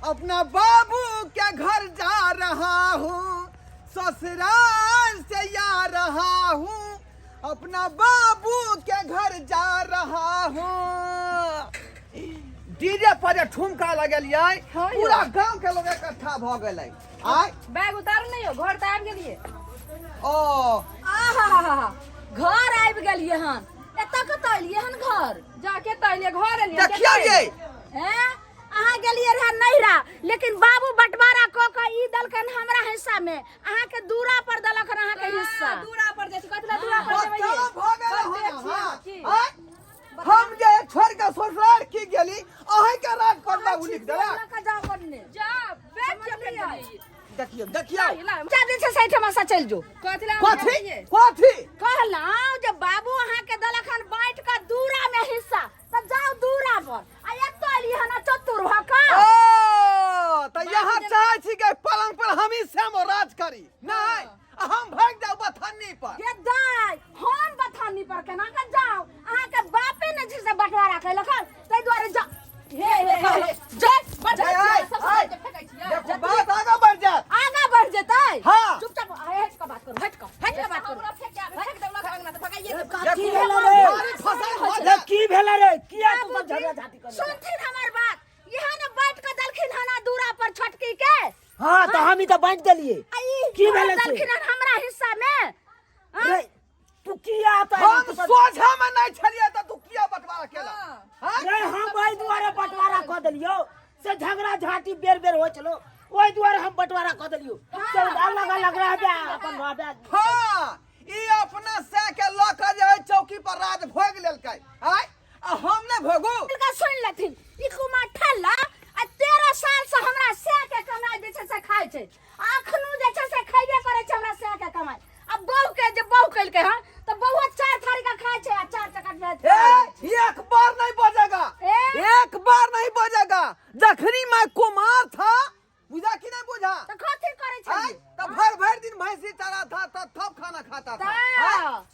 अपना बाबू के घर जा रहा हूँ, ससुराल से आ रहा हूँ, अपना बाबू के घर जा रहा हूँ। डीजे पर ठुमका लगलिए, पूरा गांव के लोग इकट्ठा भ गए। आय बैग उतार नहीं हो, घर तो आबि गेलिए। ओ आहा घर आबि गेलिए हन, एतऽ कतऽ एलिए हन घर? जाके तइले घर एलिए। देखियो ये हैं अहाँ गेलिए रहे नैहरा, लेकिन बाबू बंटवारा क के ई दलकन हमरा हिस्सा में, अहाँ के दूरा पर दलक अहाँ के हिस्सा। दूरा पर देत कतला दूरा पर देबे। हम जे छोड़ के ससुराल की गेली, अहीं के राज करना उलिक देला। जाओ करने जा बैठ चलिए। देखियो देखियो जा दिन से सही ठमा सा चल जो। कथी कथी कहलाओ जब बाबू अहाँ के दलखन बांट के दूरा में हिस्सा, त जाओ दूरा पर। आ एतो एली हना चतुर भ का। ओ त यहाँ चाहे छी के पलंग पर हम ही सेम राज करी नहीं, हम भाग जाओ बथानी पर। ये दाई हम बथानी पर केना के जाओ? अहाँ के बापे ने जिसे बंटवारा कैलखन, तै द्वारे जा। हे जा बढ़ जा सब फेंकै छी। देखो बात आगे बढ़ जा, आगा बढ़ जेतै। हां चुपचाप हट के बात करो, हट के बात करो। फेंक देला खंगना त भगाइए दे। की भेला रे? फसल की भेला रे? किया तू सब झगड़ा झाटी कर? सुनथिन हमर बात, यहाँ ने बैठ के दलखिन हना दूरा पर छटकी के। हां त हम ही त बांट देलिए। की भेला से? दलखिन हमरा हिस्सा में। रे तू किया त हम सोझा में नहीं छलिए त तू किया बंटवारा केला? हां रे हम ओइ दुआरे बंटवारा क देलियो से झगड़ा झाटी बेर बेर हो चलो, ओइ दुआरे हम बंटवारा क देलियो। से अलग अलग रह जा अपन रहबे। हां ई अपना से के ल के जे चौकी पर राज भोग लेलकै। हाय हम ने भोगू। इनका सुन लेथिन ई कुमा ठल्ला आ 13 साल से हमरा से के कमाई दे छै से खाय छै। अखनु जे छै से खैबे करे छै हमरा से के कमाई। अब बहू के जे बहू कैल के हां त बहू 4 थारी का खाय छै आ 4 टका दे। एक बार नहीं बजेगा, एक बार नहीं बजेगा। जखनी मैं कुमार था, बुझा कि नहीं बुझा? त कथि करे छै? तब भर भर दिन भैंसी चरा था, तब खाना खाता था। ता।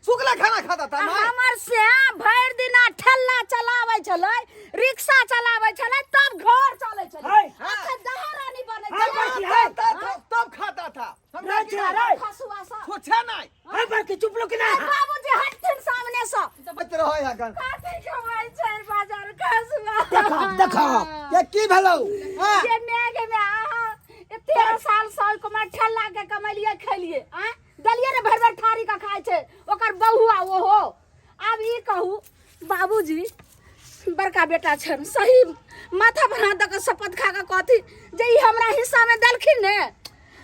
सुखले खाना खाता था। हमर से भर दिन ठेला चलावे छलै, रिक्शा चलावे छलै, तब घर चले छलै। अच्छा दहरानी बने छलै तब खाता था। रे रे खसुआ सा। पूछे नहीं। हां पर के चुप लो कि ना? बाबूजी हटथिन सामने से। बच रहो है गन। काटे कमाई छै बाजार खसुआ। देखो ये की भेलौ? के मेघ में आहा 13 साल साल को मैं ठेला के कमलिए खलिए। आ दलिए रे भर भर थारी का खाय छै, ओकर बहुआ वो हो। अब ई कहू बाबूजी बड़का बेटा छन, सही माथा पर हाथ दक शपथ खा के कथी जे ई हमरा हिस्सा में दलखिन ने।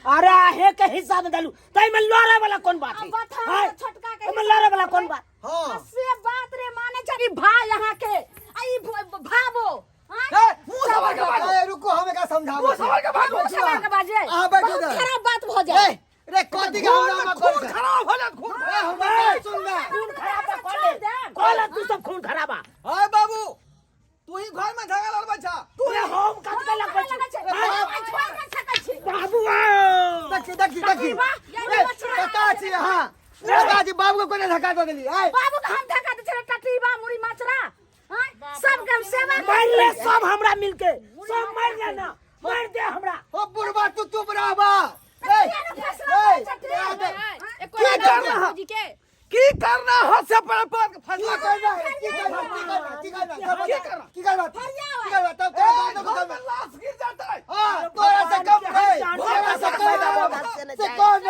अरे हे के हिस्सा में डालू तई में लड़े वाला कौन बात है? हां छोटका के में लड़े वाला कौन बात? हां से बात रे माने छरी भाई यहाँ के आई भाबो। मुंह सवार के बात। रुको हमें का समझाओ। मुंह सवार के बात। मुंह सवार के बात जे आ बैठो बहुत खराब बात हो जाए। रे कथी का हमरा खून खराब हो जा। खून हम सुन ले। खून खराब कर दे। कॉल तू सब खून खराब आ। हाय बाबू तू ही घर में झगड़ा लड़बा छ। तू रे हम कत के लग छोड़ न सकै छी। बाबू देखी पता छी। हां पता छी बाबू को कोने धक्का दे देली। हाय बाबू के हम धक्का दे छले टटीबा मुड़ी माचरा। हां सब के सेवा मार ले सब हमरा मिलके सब मार ले ना, मार दे हमरा। ओ बुढ़वा तू चुप रह बा। की करना हो से पर फैसला करना है। की करना तब क्या लाश गिर जाता है। हां तो ऐसे कम है से कौन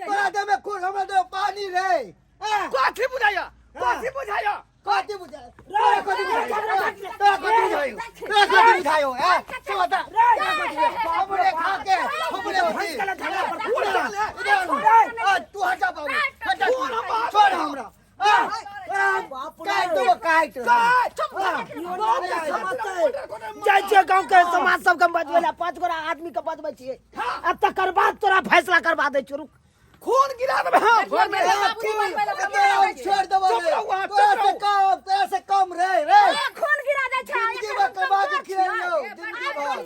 तोरा दे में खून हमरा दे पानी रे। कथी बुझाया कथी बुझाया रे कथी बुझायो है से बता हमरे खा के हमरे भैंस का झगड़ा पर तू हटा बाबू हटा छोड़ हमरा। जय गांव के समाज सब के बचवेला 5 गोरा आदमी के बचबै छियै। अब तकर बाद तोरा फैसला करवा दे छी। रुक खून गिरा दे। हां छोड़ दे तेरे से कम रे खून गिरा दे छै। जिंदगी में कमा के खिलाइयो जिंदगी भर।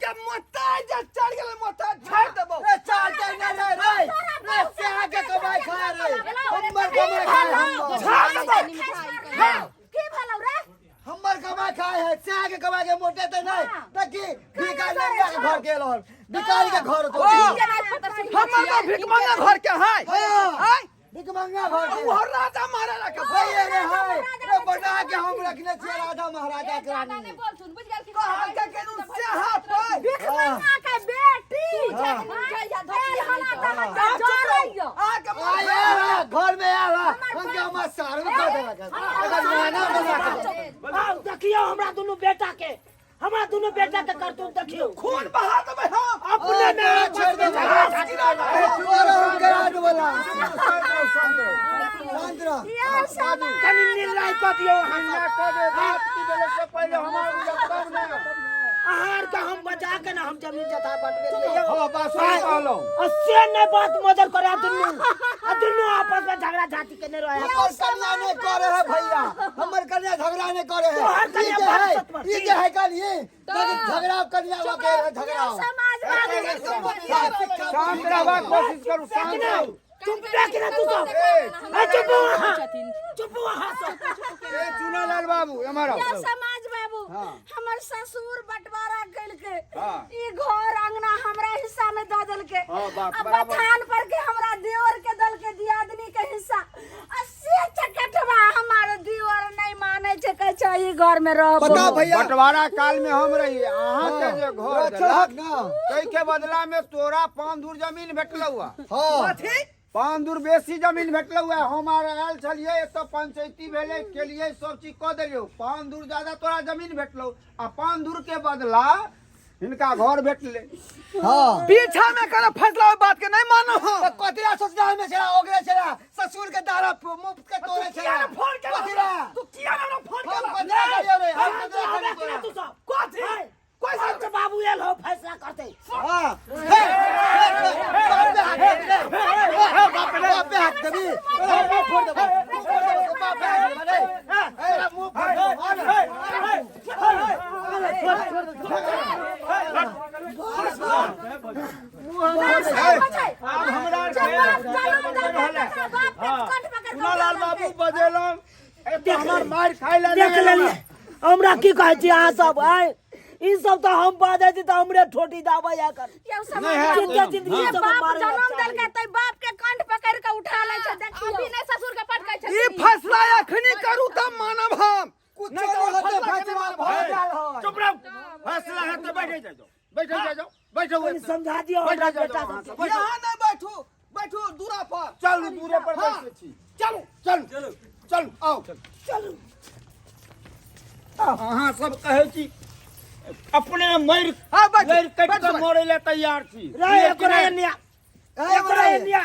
जब मोटा जब चढ़ गेल मोटा छोड़ देबो। रे चार दे ना रे से आगे कमाई खा रे हमर कमाई खा। की भेलौ रे? हमर कमाई खाए है से आगे कमा के मोटे तो नहीं ताकि भिखारी के घर के लोन भिखारी के घर तो हमर तो भिख मांगा घर के है हैं भिख मांगा घर के और राजा महाराजा के भैया रे है रे बना के हम रखने छे राजा महाराजा के रानी कहा के केनु से हाथ पर भिख मंगा के बेटी आया घर में आया हम हम सार में कर देला अगर महीना बना आओ देखियो हमरा दोनों बेटा के हमरा दोनों बेटा के करतूत देखियो खून बहा देबै हम अपने में छोड़ दे और हम करा दे बोला सांद्रा कनी निर्णय कर दियो अन्ना को दे बात की बेले से पहले हमारा तब ना आहार का हम बचा के ना हम जमीन जता बंटवे लिए हां बात सही कहलो अस्से ने बात मदद करे दुन्नु आपस में झगड़ा झाटी के नहीं रहे हमर कन्या ने करे है भैया हमर कन्या झगड़ा ने करे है तोहर कन्या भारत पर। ये है कल ये झगड़ा कन्या लगे है झगड़ा शांत रहवा कोशिश करू शांत रहो चुप रह ना तू सब चुप वहां सब ए चुनालाल बाबू हमारा समाज बाबू हमर ससुर बंटवारा कइल के हाँ। ई घर अंगना हमरा हिस्सा में द देल के हाँ, बात अब बराबर। बथान पर के हमरा देवर के दल के दियादनी के हिस्सा 80 चकटवा हमार देवर नहीं माने छे कह छै ई घर में रह बता भैया बंटवारा काल में हम रही अहाँ के जे घर अच्छा देलक ना तै के बदला में तोरा 5 दूर जमीन भेटलौ हां कथी 5 दूर बेसी जमीन भेटलौ हम आयल छलिए एत पंचायती भेले के लिए सब चीज क देलियो 5 दूर ज्यादा तोरा जमीन भेटलौ आ 5 दूर के बदला इनका घर भेटले हां पीछा में करे फैसला बात के नहीं मानो हम कतिरा सोचना में छला हो गया छला ससुर के दारा मुफ्त के तोरे छला फोन के कतिरा तू किया ना फोन हम के कतिरा करियो रे हम कतिरा ना तू करियो सब कथी कोई सब बाबू एल हो फैसला करते हां बाप पे हाथ दबी बाप फोड़ दे बाप पे हाथ दे ए मुंह फोड़ चुनालाल बाबू बजेलन एत हमर मार खाइ ले देख लेलिए हमरा की कहै छी अहाँ सब आय ई सब तो हम बाजे छी तो हमरे ठोटी दाबा या कर ये समाज जिंदा जिंदगी ये सब बाप मारे जन्म देल के तै बाप के कंठ पकड़ के उठा ले छै देखियो अभी नहीं ससुर के पटकै छै ई फैसला अखनी करू तब मानब हम कुछ नहीं होते फैसला भर जाल हो चुप रहो फैसला है तो बैठे जाओ बैठो कोई समझा दियो हमरा बेटा सब यहाँ नहीं बैठू बैठू दूरा पर चल दूरे पर बैठे छी चलो चल आओ चल अहाँ सब कहै छी अपने मर हाँ, बैठो, लड़ कट बैठो, के मरे ले तैयार छी रे एकरा एनिया एकरा एनिया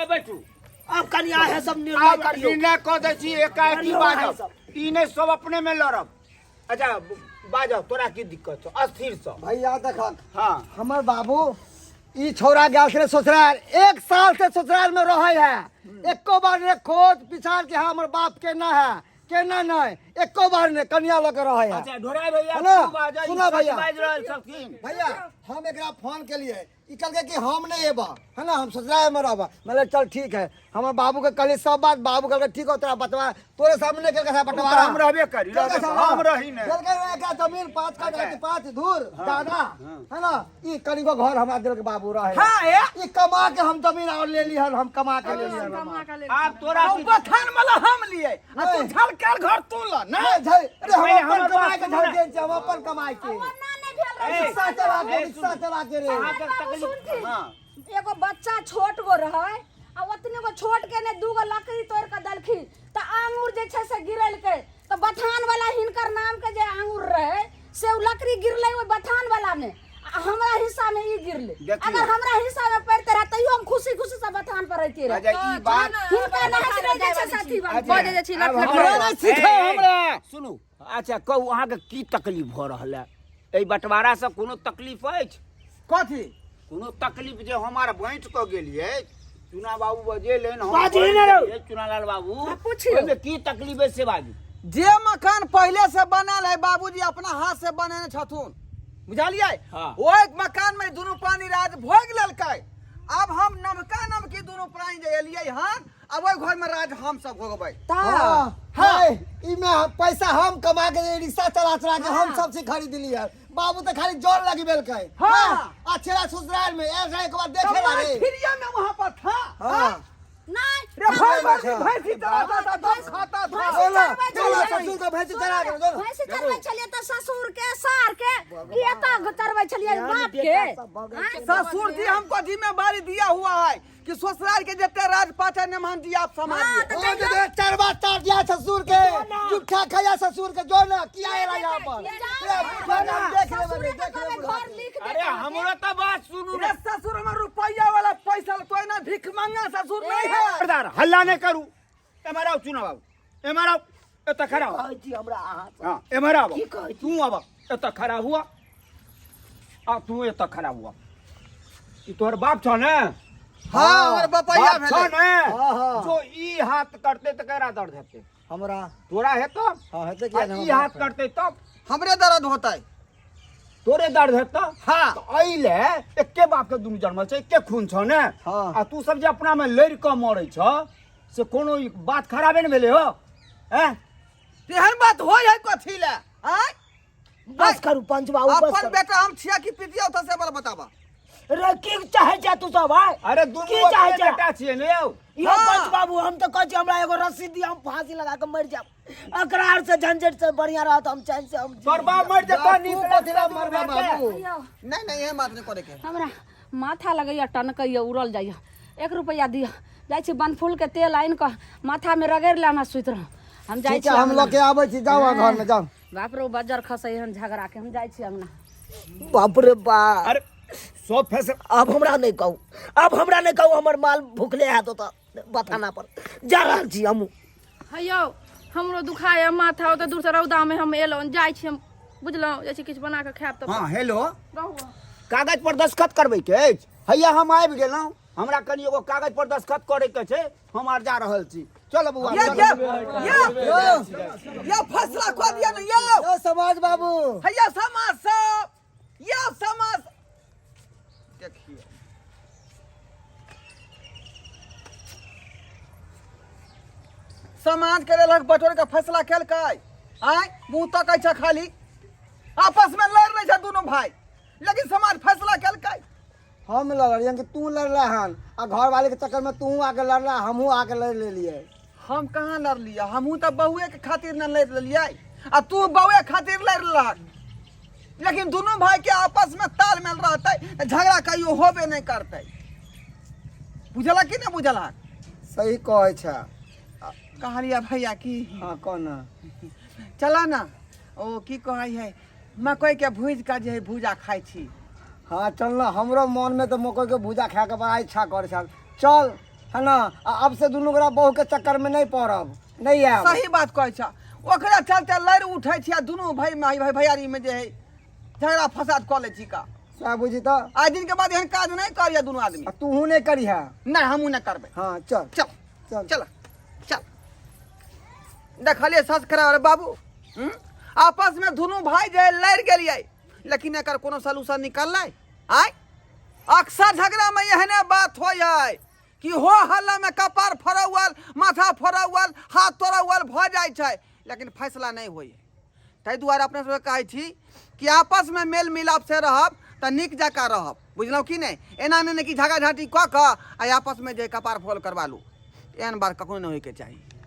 ए बैठू अब कन्या है सब आ निर्णय करियो निर्णय कह दै छी एकाएकी करियो है बाजब सब। ई नहीं सब अपने में लड़ब अच्छा बाजब तोरा की दिक्कत छौ अस्थिर सँ भैया देखा हाँ हमर बाबू ई छोरा गया से ससुराल 1 साल से ससुराल में रहे है एको बार ने खोज पिछाड़ के हमर बाप के ना है केना नहीं एको बार ने कन्या लगे रहे है अच्छा ढोराई भैया सुनो, तू बाजै सुनो भैया। बाज रहल छथिन भैया हम एकरा फोन के लिए ई कल के कि हम नहीं एबा है ना हम ससुराल में रहबा मतलब चल ठीक है हमर बाबू के कल सब बात बाबू कल के ठीक हो तोरा बतवा तोरे सामने के कैसा बंटवारा हम रहबे करी हम रही ने चल के का जमीन 5 काठा 5 धूर दादा है ना ई कनी को घर हमरा दिल के बाबू रहे हाँ ये ई कमा के हम जमीन और ले ली हम कमा के ले ली आप तोरा की बथान वाला हम लिए आ तू नहीं। झलकर घर तू ल ना अरे हम हमर अपन कमाई के बात घर के हम अपन कमाई के रिक्शा चला के रे अहाँ के तकलीफ हां एगो बच्चा छोट गो रहे आ ओतने गो छोट के ने दूगो लकड़ी तोड़ के दलखिन त आंगूर जे छै से गिरल के त बथान वाला हिनकर नाम के जे आंगूर रहे से उ लकड़ी गिरले ओइ बथान वाला में आ हमरा हिस्सा में ई गिरले देखियो। अगर हमरा हिस्सा में पड़ते रह तइयो हम खुशी खुशी से बथान पर रहती रहे अच्छा ई बात हिनका नहीं रहे जे छै साथी बाबू बजे जे छी हमरा नहीं सिखे हमरा सुनू अच्छा कहू अहाँ के की तकलीफ भ रहल है एहि बंटवारा से कोनो तकलीफ अछि कथी कोनो तकलीफ जे हमार बाँट क गेलिए चुना बाबू बजेलेन हम बाजी ने रहो। चुनालाल बाबू पूछियो। ओहिमे की तकलीफ है से बाजू जे मकान पहले से बनल है बाबूजी अपना हाथ से बनेने छथुन बुझलिए हाँ। वो एक मकान में दुनू प्राणी राज भोग लेलकै अब हम नमका नमकी दुनू प्राणी जे एलियै हन अब ओहि घर में राज हम सब भोगबै। हाँ हाय इमे पैसा हम कमा के रिक्शा चला चला के हम सबसे खरीद लिया। बाबू तो खाली जोर लगी बेलकै। हाँ। अच्छा ससुराल में ऐसा एक बार देखे ला रे। फिरिया में वहां पर था। हाँ नहीं रे भाई भैंसी चलाता था दस खाता था। बोलो चलो ससुर को भेज चला के दो। भैंस चरबै छलिए त ससुर के सार के ये त चरबै छलिए बाप के। हाँ? ससुर जी हमको जिम्मेवारी दिया हुआ है कि ससुराल के जितने राजपाट है मेहमान जी आप संभालिए। ओ जे चरबा तार दिया ससुर के जुठा खाया ससुर के जो ना किया है यहाँ पर। देख ले घर लिख दे। अरे हमरो तो बात सुनू रे ससुर में रुपया वाला पैसा तो ना भिख मांगा ससुर नहीं है। खबरदार हल्ला नहीं करू। एमराव चुना बाबू एमराव एत खड़ा हो। कहै छी हमरा अहाँ से। हाँ एमराव की कहै छी? तू अब एत खड़ा हुआ आ तू एत खड़ा हुआ कि तोहर बाप छ ने। हाँ हमारे बपैया बाप छ भेले। ने हाँ, हाँ। जो ई हाथ करते तो केरा दर्द हेते हमरा तोरा हेतो। हां हेते आ क्या ई ना हाथ करते तब हमरे दर्द होता है। तोरे दर्द हेतो। हाँ। तो अइले एके बाप के दुनु जन्मल छै एके खून छ ने। हाँ। आ तू सब जे अपना में लड़ के मरै छ से कोनो ई बात खराबे न भेले हो। हैं तेहन बात होय है कथी ले? आय बस करू पंच बाबू बस अपन करू। बेटा हम छिया की पितिया उठा से बल बताबा। रे की चाहे जा तू सब भाई। अरे की दुनु चाहे अपने जा? बेटा छिए ने यौ। यो हाँ। पंच बाबू हम तो कहै छी हमरा एगो रस्सी दी हम फांसी लगा के मर जाब। अकरार से झंझट से बढ़िया रहत हम चैन से हम जी। तोर बाप मर जतो नी तू कथिला मरबा बाबू। नहीं नहीं ये बात नहीं करे के। हमरा माथा लगैया टनकैया उड़ल जाइया। 1 रुपया दिया जाइ छी बनफूल के तेल आइन के माथा में रगड़ ले हम सुइत रह। हम जाइ ठीक छी है हम लोग के आबै छी जाओ घर में जाओ। बाप रे बजर खसै हन झगड़ा के हम जाइ छी अंगना। बाप रे बाप। अरे सो फैसला अब हमरा नहीं कहू अब हमरा नहीं कहू हमर माल भूखले है तो बताना पर जा रहल छी हमू। हैयो हमरो दुखाय माथा ओते दूर से रौदा में हम एलौ जाइ छी हम बुझलौ जाइ छी किछ बना के खायब तब हां हेलो कहू। कागज पर दस्तखत करबै के अछि। हैया हम आबि गेलौ हमरा कनी एगो कागज पर दस्तखत करे के छै हम आर जा रहल छी। चलो बुआ ये फैसला को दिया ना यो। ओ समाज बाबू हैया समाज सब ये समाज देखिए समाज के लग बटोर का फैसला कैल काय। आय मुंह तक छै खाली आपस में लड़ रहे छै दोनों भाई लेकिन समाज फैसला कैल काय। हम लड़ रही कि तू लड़ला हन आ घर वाले के चक्कर में तू आके लड़ला हमहू आके लड़ ले लिए। हम कहाँ लड़ लिया हमहू तो बहुए के खातिर न लड़ लिया आ तू बहुए खातिर लड़ रहा। लेकिन दोनों भाई के आपस में तालमेल रहते झगड़ा कहियो होबे नहीं करते। बुझला कि नहीं बुझला? सही कहै छै। कहलिया भैया की हां कौन चला ना ओ की कहै है मकई के भूज का जे है भूजा खाई छी। हाँ चल ना हमरो मन में तो मकई के भूजा खा के बड़ा इच्छा करे छल। चल है ना अब से दुनू गोरा बहू के चक्कर में नहीं पड़ब नहीं आब। सही बात कहै छ। ओकरा चलते लड़ उठै छी आ दुनू भाई माई भाई भैयारी में जे है झगड़ा फसाद कऽ लै छी का। सब बुझी तो आज दिन के बाद एहन काज नहीं करिया दोनों आदमी। तू नहीं करी है। नहीं हमहू नहीं करबे। हाँ चल चल चल चल चल देखलिए सच करा बाबू। आपस में दोनों भाई जे लड़ गेलिए लेकिन एकर कोनो सलूशन निकललै। आय अक्सर झगड़ा में एहने बात हो जाए कि हो हल्ला में कपार फरौल माथा फरौल हाथ तोड़ौल भ जाय छै लेकिन फैसला नहीं होई। ताहि दुआरे अपने सब कहै छी कि आपस में मेल मिलाप से रहब त नीक जका रहब। बुझलौ कि नहीं? एना नहीं कि झगड़ा झाटी क के आ आपस में जे कपार फोल करवा लू एहन बात कखनो नहीं होय के चाहिए।